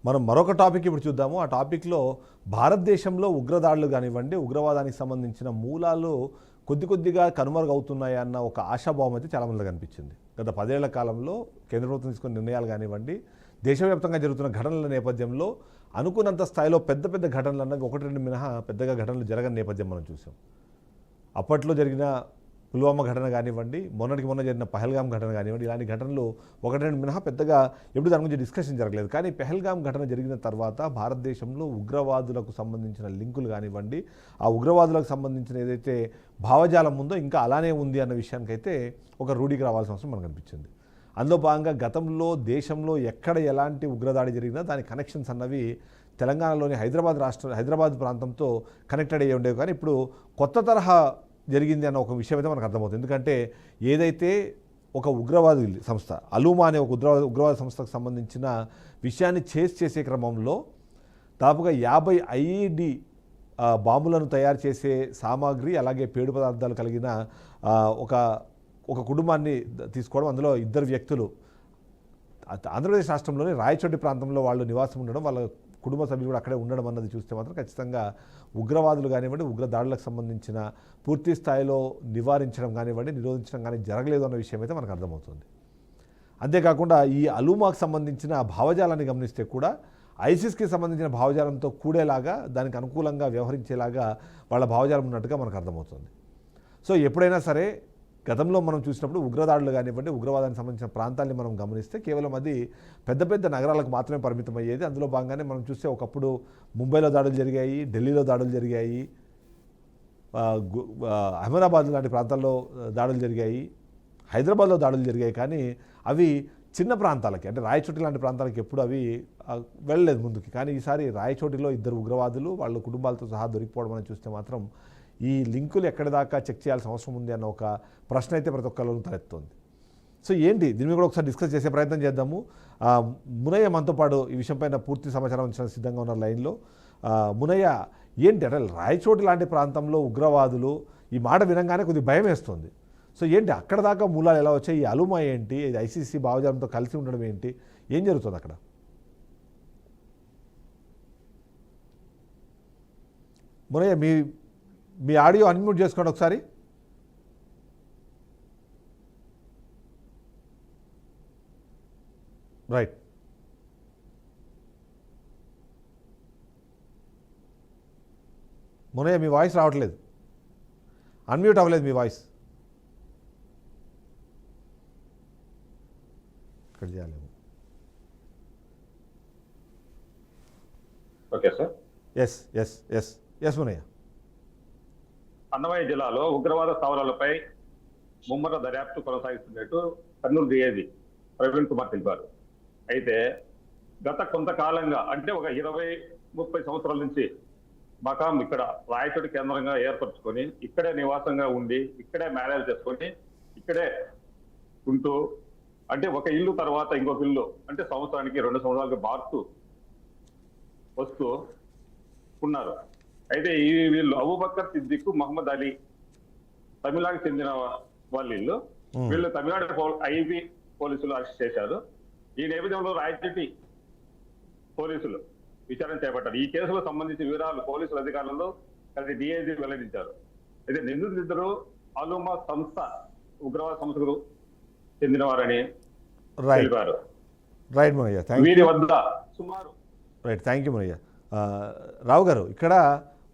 మనం మరొక టాపిక్ ఇప్పుడు చూద్దాము. ఆ టాపిక్లో భారతదేశంలో ఉగ్రదాడులు కానివ్వండి, ఉగ్రవాదానికి సంబంధించిన మూలాలు కొద్దిగా కనుమరుగవుతున్నాయి అన్న ఒక ఆశాభావం అయితే చాలామంది కనిపించింది. గత 10 ఏళ్ల కాలంలో కేంద్ర ప్రభుత్వం తీసుకున్న నిర్ణయాలు కానివ్వండి, దేశవ్యాప్తంగా జరుగుతున్న ఘటనల నేపథ్యంలో అనుకున్నంత స్థాయిలో పెద్ద ఘటనలు అన్నవి 1-2 మినహా పెద్దగా ఘటనలు జరగని నేపథ్యం మనం చూసాం. అప్పట్లో జరిగిన పుల్వామా ఘటన కానివ్వండి, మొన్నటికి మొన్న జరిగిన పహల్గామ్ ఘటన కానివ్వండి, ఇలాంటి ఘటనలు 1-2 మినహా పెద్దగా ఎప్పుడు దాని గురించి డిస్కషన్ జరగలేదు. కానీ పహల్గామ్ ఘటన జరిగిన తర్వాత భారతదేశంలో ఉగ్రవాదులకు సంబంధించిన లింకులు కానివ్వండి, ఆ ఉగ్రవాదులకు సంబంధించిన ఏదైతే భావజాలం ఉందో ఇంకా అలానే ఉంది అన్న విషయానికైతే ఒక రూఢికి రావాల్సిన అవసరం మనకు అనిపించింది. అందులో భాగంగా గతంలో దేశంలో ఎక్కడ ఎలాంటి ఉగ్రదాడి జరిగినా దాని కనెక్షన్స్ అన్నవి తెలంగాణలోని హైదరాబాద్ ప్రాంతంతో కనెక్టెడ్ అయ్యి ఉండేవి. కానీ ఇప్పుడు కొత్త తరహా జరిగింది అన్న ఒక విషయం అయితే మనకు అర్థమవుతుంది. ఎందుకంటే ఏదైతే ఒక ఉగ్రవాది సంస్థ అలూమా అనే ఒక ఉగ్రవాద సంస్థకు సంబంధించిన విషయాన్ని చేసే క్రమంలో దాదాపుగా 50 ఐఈడి బాంబులను తయారు చేసే సామాగ్రి, అలాగే పేడు పదార్థాలు కలిగిన ఒక కుటుంబాన్ని తీసుకోవడం, అందులో 2 వ్యక్తులు ఆంధ్రప్రదేశ్ రాష్ట్రంలోని రాయచోటి ప్రాంతంలో వాళ్ళు నివాసం ఉండడం, వాళ్ళ కుటుంబ సభ్యులు కూడా అక్కడే ఉండడం అన్నది చూస్తే మాత్రం ఖచ్చితంగా ఉగ్రవాదులు కానివ్వండి, ఉగ్రదాడులకు సంబంధించిన పూర్తి స్థాయిలో నివారించడం కానివ్వండి, నిరోధించడం కానీ జరగలేదు అన్న విషయం అయితే మనకు అర్థమవుతుంది. అంతేకాకుండా ఈ అలూమాకు సంబంధించిన భావజాలాన్ని గమనిస్తే కూడా ఐసిస్కి సంబంధించిన భావజాలంతో కూడేలాగా, దానికి అనుకూలంగా వ్యవహరించేలాగా వాళ్ళ భావజాలం ఉన్నట్టుగా మనకు అర్థమవుతుంది. సో ఎప్పుడైనా సరే గతంలో మనం చూసినప్పుడు ఉగ్రదాడులు కానివ్వండి, ఉగ్రవాదానికి సంబంధించిన ప్రాంతాన్ని మనం గమనిస్తే కేవలం అది పెద్ద నగరాలకు మాత్రమే పరిమితం అయ్యేది. అందులో భాగంగానే మనం చూస్తే ఒకప్పుడు ముంబైలో దాడులు జరిగాయి, ఢిల్లీలో దాడులు జరిగాయి, అహ్మదాబాద్ లాంటి ప్రాంతాల్లో దాడులు జరిగాయి, హైదరాబాద్లో దాడులు జరిగాయి. కానీ అవి చిన్న ప్రాంతాలకి, అంటే రాయచోటి లాంటి ప్రాంతాలకి ఎప్పుడు అవి వెళ్ళలేదు ముందుకి. కానీ ఈసారి రాయచోటిలో 2 ఉగ్రవాదులు వాళ్ళ కుటుంబాలతో సహా దొరికిపోవడం అని చూస్తే మాత్రం ఈ లింకులు ఎక్కడి దాకా చెక్ చేయాల్సిన అవసరం ఉంది అన్న ఒక ప్రశ్న అయితే ప్రతి ఒక్కరిలోనూ తలెత్తుంది. సో ఏంటి దీని మీద కూడా ఒకసారి డిస్కస్ చేసే ప్రయత్నం చేద్దాము. మునయ్య మనతో పాటు ఈ విషయంపైన పూర్తి సమాచారం ఇచ్చిన సిద్ధంగా ఉన్న లైన్లో. మునయ్య, ఏంటి అంటే రాయచోటి లాంటి ప్రాంతంలో ఉగ్రవాదులు, ఈ మాట వినంగానే కొద్దిగా భయం వేస్తుంది. సో ఏంటి అక్కడ దాకా మూలాలు ఎలా వచ్చాయి, ఈ అలుమా ఏంటి, ఇది ఐసీసీ భావజాలంతో కలిసి ఉండడం ఏంటి, ఏం జరుగుతుంది అక్కడ? మునయ్య, మీ ఆడియో అన్మ్యూట్ చేసుకోండి ఒకసారి. రైట్. మునయ్య, మీ వాయిస్ రావట్లేదు, అన్మ్యూట్ అవ్వలేదు మీ వాయిస్. ఇక్కడ చేయాలేమో. Okay sir. Yes Munayya. Annamayya జిల్లాలో ఉగ్రవాద స్థావరాలపై ముమ్మర దర్యాప్తు కొనసాగిస్తున్నట్టు కర్నూలు డిఐజీ ప్రవీణ్ కుమార్ తెలిపారు. అయితే గత కొంతకాలంగా, అంటే ఒక 20-30 సంవత్సరాల నుంచి మకాం ఇక్కడ రాయచోటి కేంద్రంగా ఏర్పరచుకొని ఇక్కడే నివాసంగా ఉండి, ఇక్కడే మ్యారేజ్ చేసుకొని, ఇక్కడే ఉంటూ, అంటే ఒక ఇల్లు తర్వాత ఇంకొక ఇల్లు, అంటే సంవత్సరానికి 2 సంవత్సరాలకి మారుతూ వస్తూ ఉన్నారు. అయితే వీళ్ళు అబూబకర్ సిద్దిక్, మహమ్మద్ అలీ తమిళనాడుకు చెందిన వాళ్ళ ఇల్లు. వీళ్ళు తమిళనాడు ఐబీ పోలీసులు అరెస్ట్ చేశారు. ఈ నేపథ్యంలో రాయచోటి పోలీసులు విచారణ చేపట్టారు. ఈ కేసులో సంబంధించిన వివరాలు పోలీసుల అధికారులలో కలిసి డిఐజీ వెల్లడించారు. అయితే నిందితులిద్దరూ అలూమా సంస్థ ఉగ్రవాద సంస్థకు చెందినవారని తెలిపారు. రైట్ మునయ్య, వీరి వద్ద సుమారు థ్యాంక్ యూ మునయ్య. రావు గారు, ఇక్కడ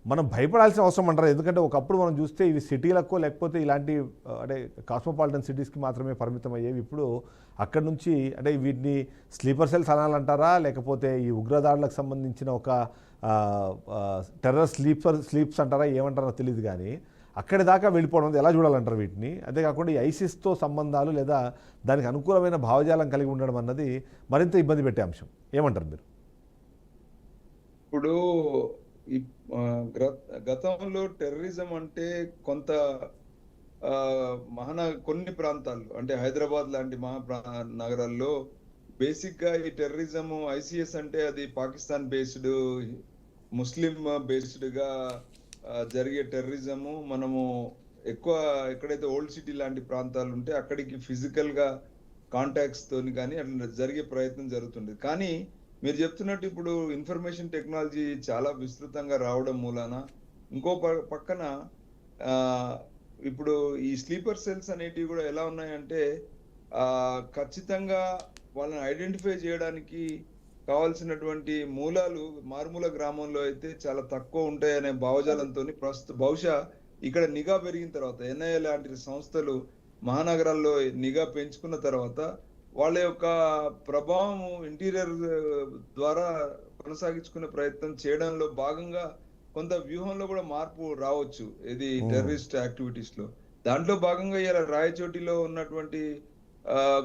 మనం భయపడాల్సిన అవసరం అంటారు. ఎందుకంటే ఒకప్పుడు మనం చూస్తే ఇవి సిటీలకు, లేకపోతే ఇలాంటి అంటే కాస్మోపాలిటన్ సిటీస్కి మాత్రమే పరిమితం అయ్యేవి. ఇప్పుడు అక్కడ నుంచి, అంటే వీటిని స్లీపర్ సెల్స్ అనాలంటారా, లేకపోతే ఈ ఉగ్రదాడులకు సంబంధించిన ఒక టెర్రర్ స్లీప్స్ అంటారా, ఏమంటారో తెలియదు. కానీ అక్కడి దాకా వెళ్ళిపోవడం ఎలా చూడాలంటారు వీటిని? అంతేకాకుండా ఈ ఐసిస్తో సంబంధాలు లేదా దానికి అనుకూలమైన భావజాలం కలిగి ఉండడం అన్నది మరింత ఇబ్బంది పెట్టే అంశం. ఏమంటారు మీరు? ఇప్పుడు గతంలో టెర్రరిజం అంటే కొంత కొన్ని ప్రాంతాల్లో, అంటే హైదరాబాద్ లాంటి నగరాల్లో బేసిక్ గా ఈ టెర్రరిజం, ఐసిఎస్ అంటే అది పాకిస్తాన్ బేస్డ్, ముస్లిం బేస్డ్ గా జరిగే టెర్రరిజము. మనము ఎక్కువ ఎక్కడైతే ఓల్డ్ సిటీ లాంటి ప్రాంతాలు ఉంటే అక్కడికి ఫిజికల్ గా కాంటాక్ట్స్ తోని కానీ అట్లా జరిగే ప్రయత్నం జరుగుతుంది. కానీ మీరు చెప్తున్నట్టు ఇప్పుడు ఇన్ఫర్మేషన్ టెక్నాలజీ చాలా విస్తృతంగా రావడం మూలాన ఇంకో పక్కన ఆ ఇప్పుడు ఈ స్లీపర్ సెల్స్ అనేటివి కూడా ఎలా ఉన్నాయంటే ఖచ్చితంగా వాళ్ళని ఐడెంటిఫై చేయడానికి కావాల్సినటువంటి మూలాలు మారుమూల గ్రామంలో అయితే చాలా తక్కువ ఉంటాయనే భావజాలంతో బహుశా ఇక్కడ నిఘా పెరిగిన తర్వాత ఎన్ఐఏ లాంటి సంస్థలు మహానగరాల్లో నిఘా పెంచుకున్న తర్వాత వాళ్ళ యొక్క ప్రభావం ఇంటీరియర్ ద్వారా కొనసాగించుకునే ప్రయత్నం చేయడంలో భాగంగా కొంత వ్యూహంలో కూడా మార్పు రావచ్చు ఇది టెర్రరిస్ట్ యాక్టివిటీస్ లో. దాంట్లో భాగంగా ఇలా రాయచోటిలో ఉన్నటువంటి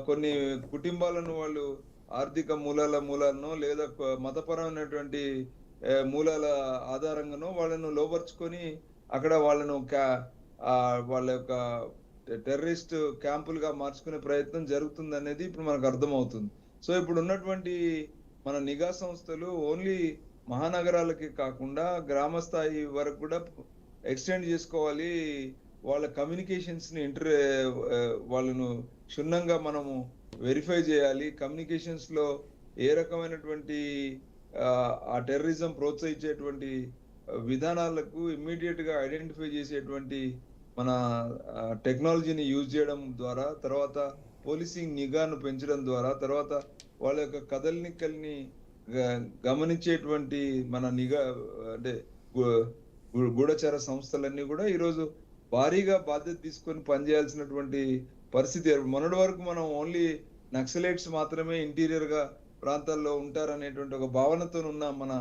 కొన్ని కుటుంబాలను వాళ్ళు ఆర్థిక మూలాలను లేదా మతపరమైనటువంటి మూలాల ఆధారంగానో వాళ్ళను లోపరుచుకొని అక్కడ వాళ్ళను వాళ్ళ యొక్క టెర్రరిస్ట్ క్యాంపులుగా మార్చుకునే ప్రయత్నం జరుగుతుంది అనేది ఇప్పుడు మనకు అర్థమవుతుంది. సో ఇప్పుడు ఉన్నటువంటి మన నిఘా సంస్థలు ఓన్లీ మహానగరాలకి కాకుండా గ్రామ స్థాయి వరకు కూడా ఎక్స్టెండ్ చేసుకోవాలి. వాళ్ళ కమ్యూనికేషన్స్ ని వాళ్ళను క్షుణ్ణంగా మనము వెరిఫై చేయాలి. కమ్యూనికేషన్స్ లో ఏ రకమైనటువంటి ఆ టెర్రరిజం ప్రోత్సహించేటువంటి విధానాలకు ఇమ్మీడియట్ గా ఐడెంటిఫై చేసేటువంటి మన టెక్నాలజీని యూజ్ చేయడం ద్వారా, తర్వాత పోలీసింగ్ నిఘాను పెంచడం ద్వారా, తర్వాత వాళ్ళ యొక్క కదలికల్ని గమనించేటువంటి మన నిఘా అంటే గూఢచార సంస్థలన్నీ కూడా ఈరోజు భారీగా బాధ్యత తీసుకొని పనిచేయాల్సినటువంటి పరిస్థితి. మొన్నటి వరకు మనం ఓన్లీ నక్సలైట్స్ మాత్రమే ఇంటీరియర్ గా ప్రాంతాల్లో ఉంటారనేటువంటి ఒక భావనతో ఉన్న మన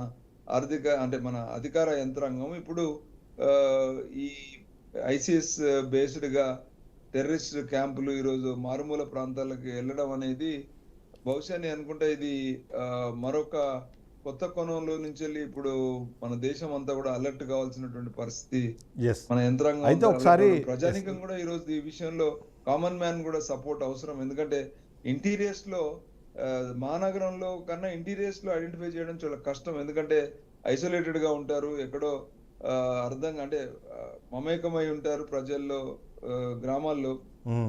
మన అధికార యంత్రాంగం ఇప్పుడు ఈ ఐసిఎస్ బేస్డ్ గా టెర్రరిస్ట్ క్యాంపులు ఈరోజు మారుమూల ప్రాంతాలకు వెళ్ళడం అనేది బహుశా నేను అనుకుంటా ఇది మరొక కొత్త కోణంలో నుంచి వెళ్ళి ఇప్పుడు మన దేశం అంతా కూడా అలర్ట్ కావాల్సినటువంటి పరిస్థితి. మన యంత్రాంగం అయితే ఒకసారి ప్రజానికం కూడా ఈ రోజు ఈ విషయంలో కామన్ మ్యాన్ కూడా సపోర్ట్ అవసరం. ఎందుకంటే ఇంటీరియర్స్ లో మహానగరంలో కన్నా ఇంటీరియర్స్ లో ఐడెంటిఫై చేయడం చాలా కష్టం. ఎందుకంటే ఐసోలేటెడ్ గా ఉంటారు, ఎక్కడో అర్థంగా అంటే మమేకమై ఉంటారు ప్రజల్లో, గ్రామాల్లో.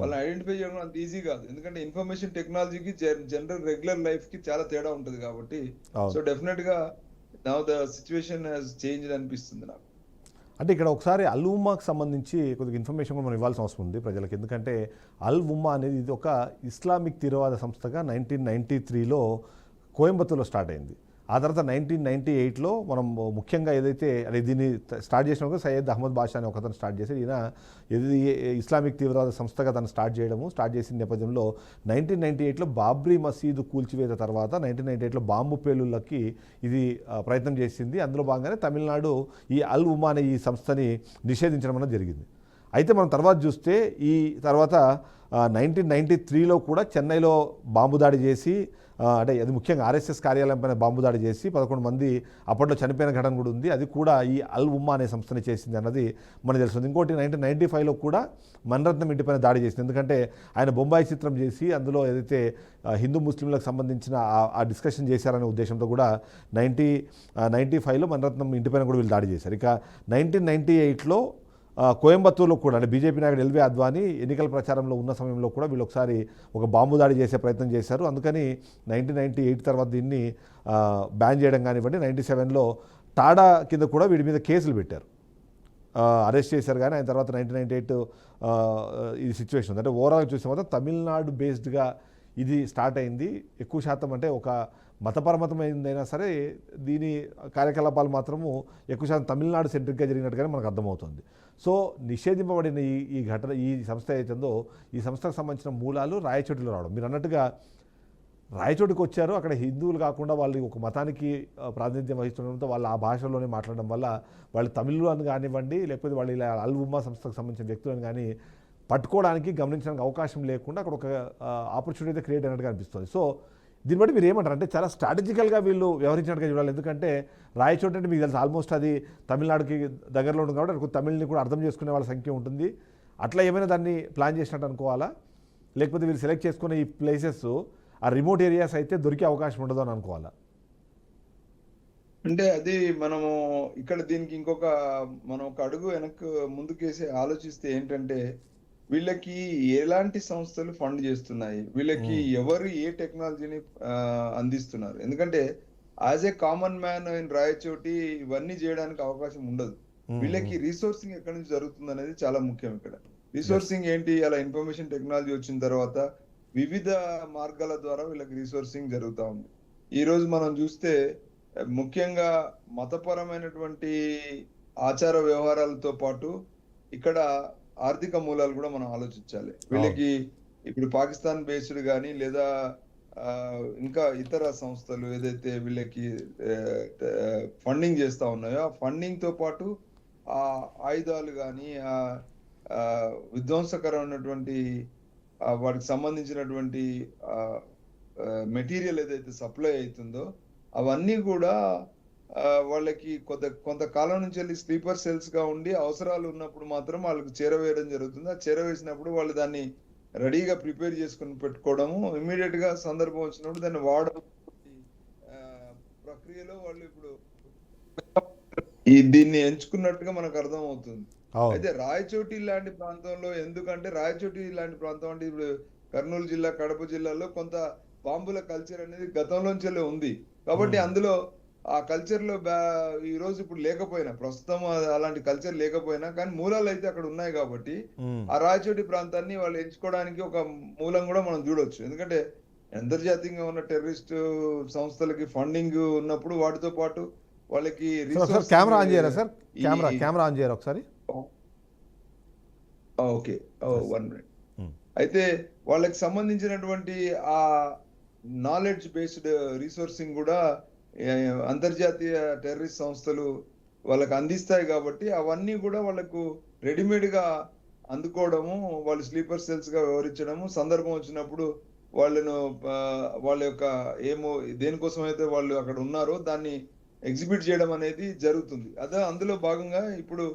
వాళ్ళని ఐడెంటిఫై చేయడం అంత ఈజీ కాదు. ఎందుకంటే ఇన్ఫర్మేషన్ టెక్నాలజీకి జనరల్ రెగ్యులర్ లైఫ్ కి చాలా తేడా ఉంటది కాబట్టి. సో డెఫినెట్ గా now the situation has changed అనిపిస్తుంది నాకు. అంటే ఇక్కడ ఒకసారి అల్ ఉమ్మాకి సంబంధించి కొద్దిగా ఇన్ఫర్మేషన్ కూడా మనం ఇవ్వాల్సిన అవసరం ఉంది ప్రజలకు. ఎందుకంటే అల్ ఉమ్మా అనేది ఇది ఒక ఇస్లామిక్ తీవ్రవాద సంస్థగా 1993లో కోయంబత్తూర్లో స్టార్ట్ అయింది. ఆ తర్వాత 1998లో మనం ముఖ్యంగా ఏదైతే అంటే దీన్ని స్టార్ట్ చేసినప్పుడు సయ్యద్ అహ్మద్ బాషా అని ఒకతను స్టార్ట్ చేసి ఈయన ఇది ఇస్లామిక్ తీవ్రవాద సంస్థగా తను స్టార్ట్ చేసిన నేపథ్యంలో 1998లో బాబ్రీ మసీదు కూల్చివేత తర్వాత 1998లో బాంబు పేలుళ్ళకి ఇది ప్రయత్నం చేసింది. అందులో భాగంగానే తమిళనాడు ఈ అల్ ఉమ్మా అనే ఈ సంస్థని నిషేధించడం అనేది జరిగింది. అయితే మనం తర్వాత చూస్తే ఈ తర్వాత 1993లో కూడా చెన్నైలో బాంబు దాడి చేసి అంటే అది ముఖ్యంగా ఆర్ఎస్ఎస్ కార్యాలయం పైన బాంబు దాడి చేసి 11 మంది అప్పట్లో చనిపోయిన ఘటన కూడా ఉంది. అది కూడా ఈ అల్ ఉమ్మా అనే సంస్థని చేసింది అన్నది మనకు తెలుస్తుంది. ఇంకోటి 1995లో కూడా మణిరత్నం ఇంటిపైన దాడి చేసింది. ఎందుకంటే ఆయన బొంబాయి చిత్రం చేసి అందులో ఏదైతే హిందూ ముస్లింలకు సంబంధించిన ఆ డిస్కషన్ చేశారనే ఉద్దేశంతో కూడా 1995లో మణిరత్నం ఇంటిపైన కూడా వీళ్ళు దాడి చేశారు. ఇక 1998లో కోయంబత్తూరులో కూడా అంటే బీజేపీ నాయకుడు ఎల్వి అద్వానీ ఎన్నికల ప్రచారంలో ఉన్న సమయంలో కూడా వీళ్ళు ఒకసారి ఒక బాంబు దాడి చేసే ప్రయత్నం చేశారు. అందుకని 1998 తర్వాత దీన్ని బ్యాన్ చేయడం కానివ్వండి, 97లో టాడా కింద కూడా వీడి మీద కేసులు పెట్టారు, అరెస్ట్ చేశారు. కానీ ఆయన తర్వాత 1998 ఇది సిచ్యువేషన్ ఉంది. అంటే ఓవరాల్గా చూసే మాత్రం తమిళనాడు బేస్డ్గా ఇది స్టార్ట్ అయింది. ఎక్కువ శాతం అంటే ఒక మతపరమతమైందైనా సరే దీని కార్యకలాపాలు మాత్రము ఎక్కువ శాతం తమిళనాడు సెంట్రిక్గా జరిగినట్టుగానే మనకు అర్థమవుతుంది. సో నిషేధింపబడిన ఈ ఘటన ఈ సంస్థ ఏదైతుందో ఈ సంస్థకు సంబంధించిన మూలాలు రాయచోటిలో రావడం. మీరు అన్నట్టుగా రాయచోటికి వచ్చారు, అక్కడ హిందువులు కాకుండా వాళ్ళు ఒక మతానికి ప్రాతినిధ్యం వహిస్తుండడంతో వాళ్ళు ఆ భాషలోనే మాట్లాడడం వల్ల వాళ్ళు తమిళ్ అని కానివ్వండి, లేకపోతే వాళ్ళు ఇలా అల్ ఉమ్మా సంస్థకు సంబంధించిన వ్యక్తులను కానీ పట్టుకోవడానికి గమనించడానికి అవకాశం లేకుండా అక్కడ ఒక ఆపర్చునిటీ క్రియేట్ అయినట్టుగా అనిపిస్తుంది. సో దీన్ని బట్టి మీరు ఏమంటారు అంటే చాలా స్ట్రాటజికల్గా వీళ్ళు వ్యవహరించినట్టుగా చూడాలి. ఎందుకంటే రాయచోటి అంటే మీకు తెలుసు ఆల్మోస్ట్ అది తమిళనాడుకి దగ్గరలో ఉంటుంది కాబట్టి తమిళ్ని కూడా అర్థం చేసుకునే వాళ్ళ సంఖ్య ఉంటుంది. అట్లా ఏమైనా దాన్ని ప్లాన్ చేసినట్టు అనుకోవాలా, లేకపోతే వీళ్ళు సెలెక్ట్ చేసుకునే ఈ ప్లేసెస్ ఆ రిమోట్ ఏరియాస్ అయితే దొరికే అవకాశం ఉండదు అని అనుకోవాలా? అంటే అది మనము ఇక్కడ దీనికి మనం ఒక అడుగు వెనక్కి ముందుకేసి ఆలోచిస్తే ఏంటంటే వీళ్ళకి ఎలాంటి సంస్థలు ఫండ్ చేస్తున్నాయి, వీళ్ళకి ఎవరు ఏ టెక్నాలజీని అందిస్తున్నారు. ఎందుకంటే as a common man in Rayachoti ఇవన్నీ చేయడానికి అవకాశం ఉండదు. వీళ్ళకి రీసోర్సింగ్ ఎక్కడి నుంచి జరుగుతుంది అనేది చాలా ముఖ్యం ఇక్కడ. రీసోర్సింగ్ ఏంటి, అలా ఇన్ఫర్మేషన్ టెక్నాలజీ వచ్చిన తర్వాత వివిధ మార్గాల ద్వారా వీళ్ళకి రీసోర్సింగ్ జరుగుతూ ఉంది. ఈ రోజు మనం చూస్తే ముఖ్యంగా మతపరమైనటువంటి ఆచార వ్యవహారాలతో పాటు ఇక్కడ ఆర్థిక మూలాలు కూడా మనం ఆలోచించాలి. వీళ్ళకి ఇప్పుడు పాకిస్తాన్ బేస్డ్ కానీ లేదా ఇంకా ఇతర సంస్థలు ఏదైతే వీళ్ళకి ఫండింగ్ చేస్తా ఉన్నాయో ఆ ఫండింగ్ తో పాటు ఆ ఆయుధాలు కానీ ఆ విధ్వంసకరమైనటువంటి వాటికి సంబంధించినటువంటి మెటీరియల్ ఏదైతే సప్లై అవుతుందో అవన్నీ కూడా వాళ్ళకి కొంతకాలం నుంచి వెళ్ళి స్లీపర్ సెల్స్ గా ఉండి అవసరాలు ఉన్నప్పుడు మాత్రం వాళ్ళకి చేరవేయడం జరుగుతుంది. ఆ చేరవేసినప్పుడు వాళ్ళు దాన్ని రెడీగా ప్రిపేర్ చేసుకుని పెట్టుకోవడము, ఇమ్మీడియట్ గా సందర్భం వచ్చినప్పుడు దాన్ని వాడడం ప్రక్రియలో వాళ్ళు ఇప్పుడు దీన్ని ఎంచుకున్నట్టుగా మనకు అర్థం అవుతుంది. అయితే రాయచోటి లాంటి ప్రాంతంలో, ఎందుకంటే రాయచోటి లాంటి ప్రాంతం అంటే ఇప్పుడు కర్నూలు జిల్లా, కడప జిల్లాలో కొంత బాంబుల కల్చర్ అనేది గతంలోంచే ఉంది. కాబట్టి అందులో ఆ కల్చర్ లో ఈ రోజు ఇప్పుడు లేకపోయినా, ప్రస్తుతం అలాంటి కల్చర్ లేకపోయినా కానీ మూలాలు అయితే అక్కడ ఉన్నాయి. కాబట్టి ఆ రాయచోటి ప్రాంతాన్ని వాళ్ళు ఎంచుకోవడానికి ఒక మూలం కూడా మనం చూడొచ్చు. ఎందుకంటే అంతర్జాతీయంగా ఉన్న టెర్రరిస్ట్ సంస్థలకి ఫండింగ్ ఉన్నప్పుడు వాటితో పాటు వాళ్ళకి కెమెరా ఆన్ చేయరా సార్? కెమెరా ఆన్ చేయరా ఒకసారి? Okay, 1 minute. అయితే వాళ్ళకి సంబంధించినటువంటి ఆ నాలెడ్జ్ బేస్డ్ రీసోర్సింగ్ కూడా అంతర్జాతీయ టెర్రరిస్ట్ సంస్థలు వాళ్ళకి అందిస్తాయి. కాబట్టి అవన్నీ కూడా వాళ్ళకు రెడీమేడ్ గా అందుకోవడము, వాళ్ళు స్లీపర్ సెల్స్ గా వ్యవహరించడము, సందర్భం వచ్చినప్పుడు వాళ్ళను వాళ్ళ యొక్క దేనికోసం అయితే వాళ్ళు అక్కడ ఉన్నారో దాన్ని ఎగ్జిబిట్ చేయడం అనేది జరుగుతుంది. అదే అందులో భాగంగా ఇప్పుడు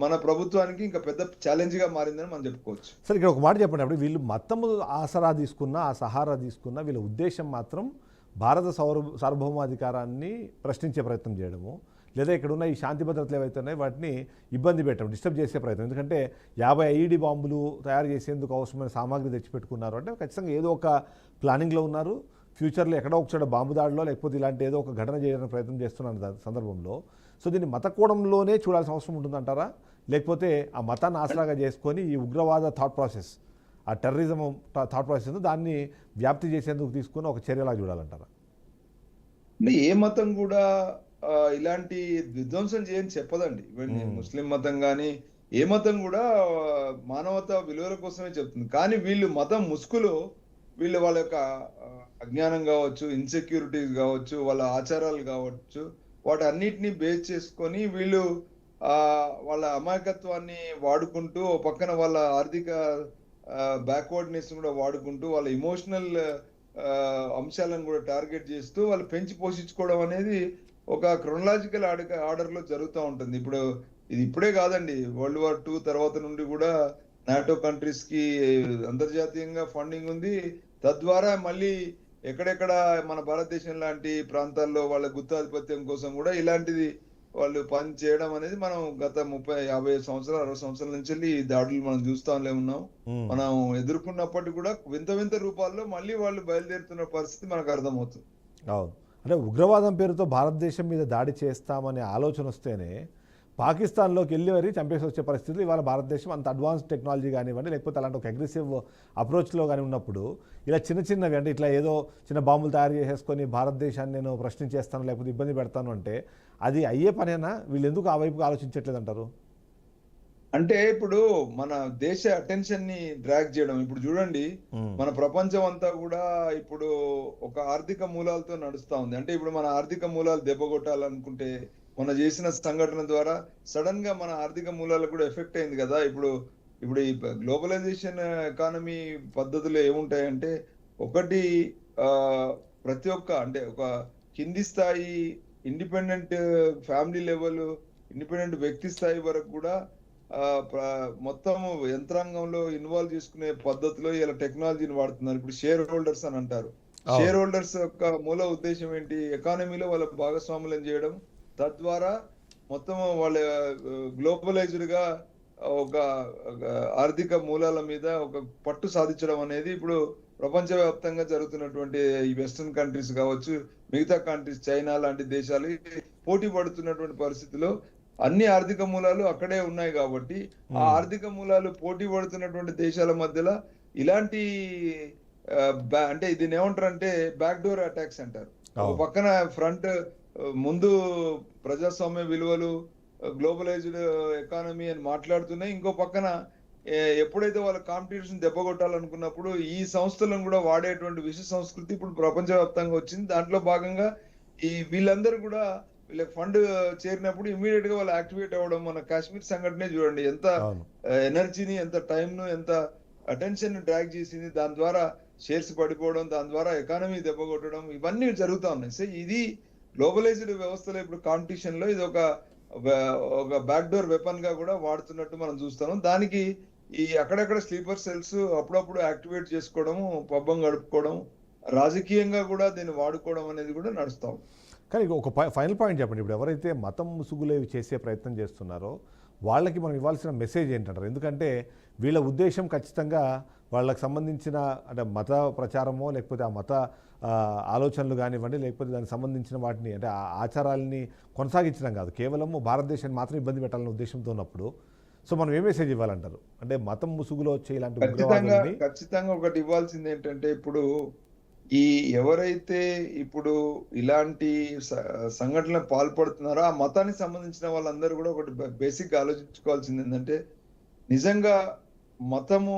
మన ప్రభుత్వానికి ఇంకా పెద్ద ఛాలెంజ్ గా మారిందని మనం చెప్పుకోవచ్చు. సరే, ఇక్కడ ఒక మాట చెప్పండి. అప్పుడు వీళ్ళు మతము ఆసరా తీసుకున్న, ఆ సహారా తీసుకున్న, వీళ్ళ ఉద్దేశం మాత్రం భారత సార్వభౌమాధికారాన్ని ప్రశ్నించే ప్రయత్నం చేయడము, లేదా ఇక్కడ ఉన్న ఈ శాంతి భద్రతలు ఏవైతే ఉన్నాయో వాటిని ఇబ్బంది పెట్టడం, డిస్టర్బ్ చేసే ప్రయత్నం. ఎందుకంటే 50 ఐఈడి బాంబులు తయారు చేసేందుకు అవసరమైన సామాగ్రి తెచ్చిపెట్టుకున్నారు అంటే ఖచ్చితంగా ఏదో ఒక ప్లానింగ్లో ఉన్నారు. ఫ్యూచర్లో ఎక్కడో ఒకచోట బాంబు దాడిలో లేకపోతే ఇలాంటి ఏదో ఒక ఘటన చేయడానికి ప్రయత్నం చేస్తున్నారు సందర్భంలో. సో దీన్ని మతకోణంలోనే చూడాల్సిన అవసరం ఉంటుందంటారా? లేకపోతే ఆ మతాన్ని ఆసరాగా చేసుకొని ఈ ఉగ్రవాద థాట్ ప్రాసెస్, ఆ టెర్రరిజం థాట్ ప్రాసెస్ దాన్ని వ్యాప్తి చేసేందుకు తీసుకుని ఒక చర్యలా చూడాలంటారా? ఏ మతం కూడా ఇలాంటి విధ్వంసం చేయని చెప్పదండి. ముస్లిం మతం కానీ ఏ మతం కూడా మానవతా విలువల కోసమే చెప్తుంది. కానీ వీళ్ళు మతం ముసుగులో వీళ్ళు వాళ్ళ యొక్క అజ్ఞానం కావచ్చు, ఇన్సెక్యూరిటీస్ కావచ్చు, వాళ్ళ ఆచారాలు కావచ్చు, వాటి అన్నిటినీ బేస్ చేసుకొని వీళ్ళు వాళ్ళ అమాయకత్వాన్ని వాడుకుంటూ, పక్కన వాళ్ళ ఆర్థిక బ్యాక్వర్డ్నెస్ కూడా వాడుకుంటూ, వాళ్ళ ఇమోషనల్ అంశాలను కూడా టార్గెట్ చేస్తూ వాళ్ళు పెంచి పోషించుకోవడం అనేది ఒక క్రొనలాజికల్ ఆర్డర్ లో జరుగుతూ ఉంటుంది. ఇప్పుడు ఇది ఇప్పుడే కాదండి, World War II తర్వాత నుండి కూడా నాటో కంట్రీస్ కి అంతర్జాతీయంగా ఫండింగ్ ఉంది. తద్వారా మళ్ళీ ఎక్కడెక్కడ మన భారతదేశం లాంటి ప్రాంతాల్లో వాళ్ళ గుత్తాధిపత్యం కోసం కూడా ఇలాంటిది వాళ్ళు పని చేయడం అనేది మనం గత 30, 50 సంవత్సరాలు, 60 సంవత్సరాల నుంచి ఈ దాడులు మనం చూస్తాంలే ఉన్నాం. మనం ఎదుర్కొన్నప్పటికీ కూడా వింత వింత రూపాల్లో మళ్ళీ వాళ్ళు బయలుదేరుతున్న పరిస్థితి మనకు అర్థమవుతుంది. అవును, అంటే ఉగ్రవాదం పేరుతో భారతదేశం మీద దాడి చేస్తామనే ఆలోచన వస్తేనే పాకిస్తాన్లోకి వెళ్ళి వరకు చంపేసి వచ్చే పరిస్థితులు ఇవాళ భారతదేశం అంత అడ్వాన్స్ టెక్నాలజీ కానివ్వండి, లేకపోతే అలాంటి ఒక అగ్రెసివ్ అప్రోచ్లో కానీ ఉన్నప్పుడు ఇలా చిన్నవి అంటే ఇట్లా ఏదో చిన్న బాంబులు తయారు చేసేసుకొని భారతదేశాన్ని నేను ప్రశ్నించేస్తాను లేకపోతే ఇబ్బంది పెడతాను అంటే అది అయ్యే పనేనా? వీళ్ళు ఎందుకు ఆ వైపుకి ఆలోచించట్లేదు అంటారు? అంటే ఇప్పుడు మన దేశ అటెన్షన్ ని డ్రాగ్ చేయడం, ఇప్పుడు చూడండి మన ప్రపంచం అంతా కూడా ఇప్పుడు ఒక ఆర్థిక మూలాలతో నడుస్తా ఉంది. అంటే ఇప్పుడు మన ఆర్థిక మూలాలు దెబ్బకొట్టాలనుకుంటే మన చేసిన సంఘటన ద్వారా సడన్ గా మన ఆర్థిక మూలాలకు కూడా ఎఫెక్ట్ అయింది కదా. ఇప్పుడు ఈ గ్లోబలైజేషన్ ఎకానమీ పద్ధతులు ఏముంటాయంటే, ఒకటి ప్రతి ఒక్క అంటే ఒక కింది స్థాయి ఇండిపెండెంట్ ఫ్యామిలీ లెవెల్, ఇండిపెండెంట్ వ్యక్తి స్థాయి వరకు కూడా మొత్తం యంత్రాంగంలో ఇన్వాల్వ్ చేసుకునే పద్ధతిలో ఇలా టెక్నాలజీని వాడుతున్నారు. ఇప్పుడు షేర్ హోల్డర్స్ అని అంటారు. షేర్ హోల్డర్స్ యొక్క మూల ఉద్దేశం ఏంటి? ఎకానమీలో వాళ్ళ భాగస్వాములను చేయడం, తద్వారా మొత్తం వాళ్ళ గ్లోబలైజ్డ్ గా ఒక ఆర్థిక మూలాల మీద ఒక పట్టు సాధించడం అనేది ఇప్పుడు ప్రపంచవ్యాప్తంగా జరుగుతున్నటువంటి ఈ వెస్టర్న్ కంట్రీస్ కావచ్చు, మిగతా కంట్రీస్ చైనా లాంటి దేశాలు పోటీ పడుతున్నటువంటి పరిస్థితిలో అన్ని ఆర్థిక మూలాలు అక్కడే ఉన్నాయి కాబట్టి ఆ ఆర్థిక మూలాలు పోటీ పడుతున్నటువంటి దేశాల మధ్యలో ఇలాంటి అంటే దీన్ని ఏమంటారంటే బ్యాక్ డోర్ అటాక్స్ అంటారు. ఒక పక్కన ఫ్రంట్ ముందు ప్రజాస్వామ్య విలువలు, గ్లోబలైజ్డ్ ఎకానమీ అని మాట్లాడుతున్నాయి, ఇంకో పక్కన ఎప్పుడైతే వాళ్ళ కాంపిటీషన్ దెబ్బ కొట్టాలనుకున్నప్పుడు ఈ సంస్థలను కూడా వాడేటువంటి విష సంస్కృతి ఇప్పుడు ప్రపంచవ్యాప్తంగా వచ్చింది. దాంట్లో భాగంగా వీళ్ళందరూ కూడా వీళ్ళ ఫండ్ చేరినప్పుడు ఇమీడియట్ గా వాళ్ళు యాక్టివేట్ అవ్వడం, మన కాశ్మీర్ సంఘటనే చూడండి, ఎంత ఎనర్జీని, ఎంత టైంను, ఎంత అటెన్షన్ డ్రాగ్ చేసింది. దాని ద్వారా షేర్స్ పడిపోవడం, దాని ద్వారా ఎకానమీ దెబ్బ కొట్టడం, ఇవన్నీ జరుగుతూ ఉన్నాయి. సో ఇది గ్లోబలైజ్డ్ వ్యవస్థలో ఇప్పుడు కాంపిటీషన్ లో ఇది ఒక బ్యాక్ డోర్ వెపన్ గా కూడా వాడుతున్నట్టు మనం చూస్తున్నాం. దానికి ఈ అక్కడక్కడ స్లీపర్ సెల్స్ అప్పుడప్పుడు యాక్టివేట్ చేసుకోవడము, పబ్బం గడుపుకోవడం, రాజకీయంగా కూడా దీన్ని వాడుకోవడం అనేది కూడా నడుస్తాం. కానీ ఒక ఫైనల్ పాయింట్ చెప్పండి. ఇప్పుడు ఎవరైతే మతం ముసుగులేవి చేసే ప్రయత్నం చేస్తున్నారో వాళ్ళకి మనం ఇవ్వాల్సిన మెసేజ్ ఏంటంటారు? ఎందుకంటే వీళ్ళ ఉద్దేశం ఖచ్చితంగా వాళ్ళకి సంబంధించిన అంటే మత ప్రచారమో లేకపోతే ఆ మత ఆలోచనలు కానివ్వండి, లేకపోతే దానికి సంబంధించిన వాటిని అంటే ఆ ఆచారాలని కొనసాగించడం కాదు, కేవలము భారతదేశాన్ని మాత్రం ఇబ్బంది పెట్టాలనే ఉద్దేశంతో ఉన్నప్పుడు సో మనం ఏ మెసేజ్ ఇవ్వాలంటారు? అంటే మతం ముసుగులో వచ్చే ఇలాంటి ఖచ్చితంగా ఒకటి ఇవ్వాల్సింది ఏంటంటే, ఇప్పుడు ఎవరైతే ఇప్పుడు ఇలాంటి సంఘటనలు పాల్పడుతున్నారో ఆ మతానికి సంబంధించిన వాళ్ళందరూ కూడా ఒకటి బేసిక్ ఆలోచించుకోవాల్సింది ఏంటంటే, నిజంగా మతము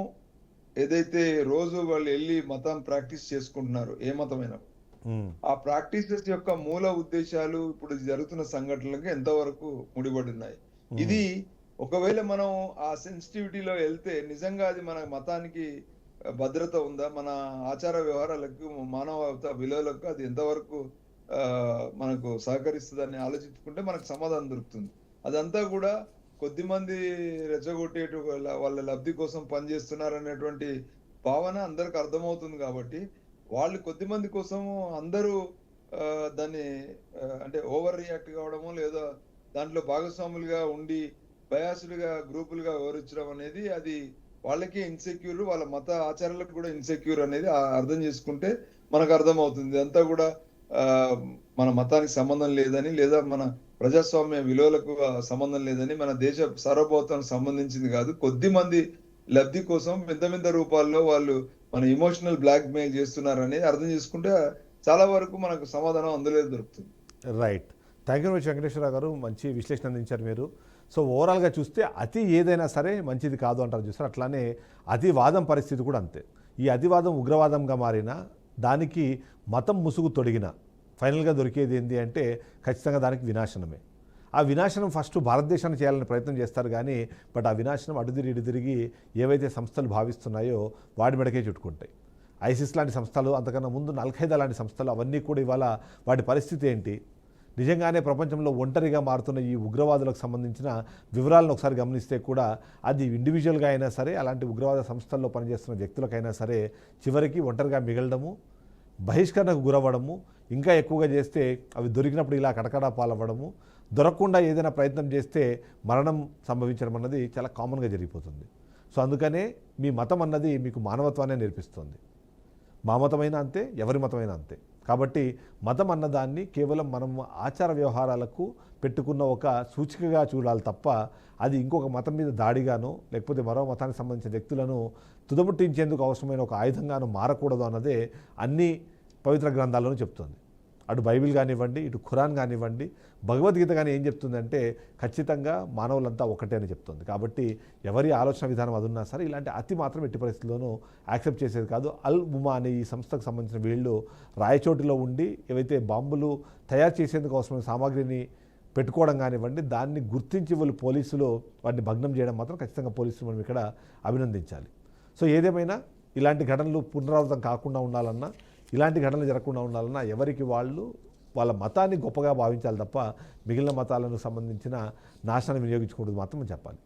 ఏదైతే రోజు వాళ్ళు వెళ్ళి మతం ప్రాక్టీస్ చేసుకుంటున్నారు, ఏ మతమైనా, ఆ ప్రాక్టీసెస్ యొక్క మూల ఉద్దేశాలు ఇప్పుడు జరుగుతున్న సంఘటనలకు ఎంతవరకు ముడిపడి ఉన్నాయి. ఇది ఒకవేళ మనం ఆ సెన్సిటివిటీలో వెళ్తే నిజంగా అది మన మతానికి భద్రత ఉందా, మన ఆచార వ్యవహారాలకు, మానవత విలువలకు అది ఎంతవరకు మనకు సహకరిస్తుందని ఆలోచించుకుంటే మనకు సమాధానం దొరుకుతుంది. అదంతా కూడా కొద్దిమంది రెచ్చగొట్టేటు వాళ్ళ లబ్ధి కోసం పనిచేస్తున్నారు అనేటువంటి భావన అందరికి అర్థమవుతుంది. కాబట్టి వాళ్ళు కొద్దిమంది కోసము అందరూ దాన్ని అంటే ఓవర్ రియాక్ట్ కావడము, లేదా దాంట్లో భాగస్వాములుగా ఉండి బయాసులుగా గ్రూపులుగా వివరించడం అనేది అది వాళ్ళకి ఇన్సెక్యూర్, వాళ్ళ మత ఆచారాలకు కూడా ఇన్సెక్యూర్ అనేది అర్థం చేసుకుంటే మనకు అర్థమవుతుంది. ఇదంతా కూడా మన మతానికి సంబంధం లేదని, లేదా మన ప్రజాస్వామ్య విలువలకు సంబంధం లేదని, మన దేశ సార్వభౌమానికి సంబంధించింది కాదు, కొద్ది మంది లబ్ధి కోసం వింత రూపాల్లో వాళ్ళు మన ఇమోషనల్ బ్లాక్ మెయిల్ చేస్తున్నారని అర్థం చేసుకుంటే చాలా వరకు మనకు సమాధానం అందులో దొరుకుతుంది. Right. Thank you very much Venkateswara గారు, మంచి విశ్లేషణ అందించారు మీరు. సో ఓవరాల్గా చూస్తే అతి ఏదైనా సరే మంచిది కాదు అంటారు చూస్తారు, అట్లానే అతివాదం పరిస్థితి కూడా అంతే. ఈ అతివాదం ఉగ్రవాదంగా మారిన దానికి మతం ముసుగు తొడిగిన ఫైనల్గా దొరికేది ఏంటి అంటే ఖచ్చితంగా దానికి వినాశనమే. ఆ వినాశనం ఫస్ట్ భారతదేశాన్ని చేయాలని ప్రయత్నం చేస్తారు కానీ బట్ ఆ వినాశనం అడుదిరిగి ఏవైతే సంస్థలు భావిస్తున్నాయో వాడి మెడకే చుట్టుకుంటాయి. ఐసిస్ లాంటి సంస్థలు, అంతకన్నా ముందు అల్-ఖైదా లాంటి సంస్థలు, అవన్నీ కూడా ఇవాళ వాటి పరిస్థితి ఏంటి, నిజంగానే ప్రపంచంలో ఒంటరిగా మారుతున్న ఈ ఉగ్రవాదులకు సంబంధించిన వివరాలను ఒకసారి గమనిస్తే కూడా అది ఇండివిజువల్గా అయినా సరే, అలాంటి ఉగ్రవాద సంస్థల్లో పనిచేస్తున్న వ్యక్తులకైనా సరే చివరికి ఒంటరిగా మిగలడము, బహిష్కరణకు గురవ్వడము, ఇంకా ఎక్కువగా చేస్తే అవి దొరికినప్పుడు ఇలా కటకడా పాలవ్వడము, దొరకకుండా ఏదైనా ప్రయత్నం చేస్తే మరణం సంభవించడం అన్నది చాలా కామన్గా జరిగిపోతుంది. సో అందుకనే మీ మతం అన్నది మీకు మానవత్వాన్ని నేర్పిస్తుంది. మా మతమైనా అంతే, ఎవరి మతమైనా అంతే. కాబట్టి మతం అన్నదాన్ని కేవలం మనం ఆచార వ్యవహారాలకు పెట్టుకున్న ఒక సూచికగా చూడాలి తప్ప అది ఇంకొక మతం మీద దాడిగానో లేకపోతే మరో మతానికి సంబంధించిన వ్యక్తులను తుదముట్టించేందుకు అవసరమైన ఒక ఆయుధంగానో మారకూడదు అన్నదే అన్ని పవిత్ర గ్రంథాలను చెప్తుంది. అటు బైబిల్ కానివ్వండి, ఇటు ఖురాన్ కానివ్వండి, భగవద్గీత కానీ ఏం చెప్తుందంటే ఖచ్చితంగా మానవులంతా ఒకటే అని చెప్తుంది. కాబట్టి ఎవరి ఆలోచన విధానం అది ఉన్నా సరే ఇలాంటి అతి మాత్రం ఎట్టి పరిస్థితుల్లోనూ యాక్సెప్ట్ చేసేది కాదు. అల్-ఉమా అనే ఈ సంస్థకు సంబంధించిన వీళ్ళు రాయచోటిలో ఉండి ఏవైతే బాంబులు తయారు చేసేందుకు అవసరమైన సామాగ్రిని పెట్టుకోవడం కానివ్వండి, దాన్ని గుర్తించి వాళ్ళు పోలీసులు వాటిని భగ్నం చేయడం మాత్రం ఖచ్చితంగా పోలీసులు మనం ఇక్కడ అభినందించాలి. సో ఏదేమైనా ఇలాంటి ఘటనలు పునరావృతం కాకుండా ఉండాలన్నా, ఇలాంటి ఘటనలు జరగకుండా ఉండాలన్నా ఎవరికి వాళ్ళు వాళ్ళ మతాన్ని గొప్పగా భావించాలి తప్ప మిగిలిన మతాలకు సంబంధించిన నాశనాన్ని వినియోగించుకుంటుంది మాత్రం చెప్పాలి.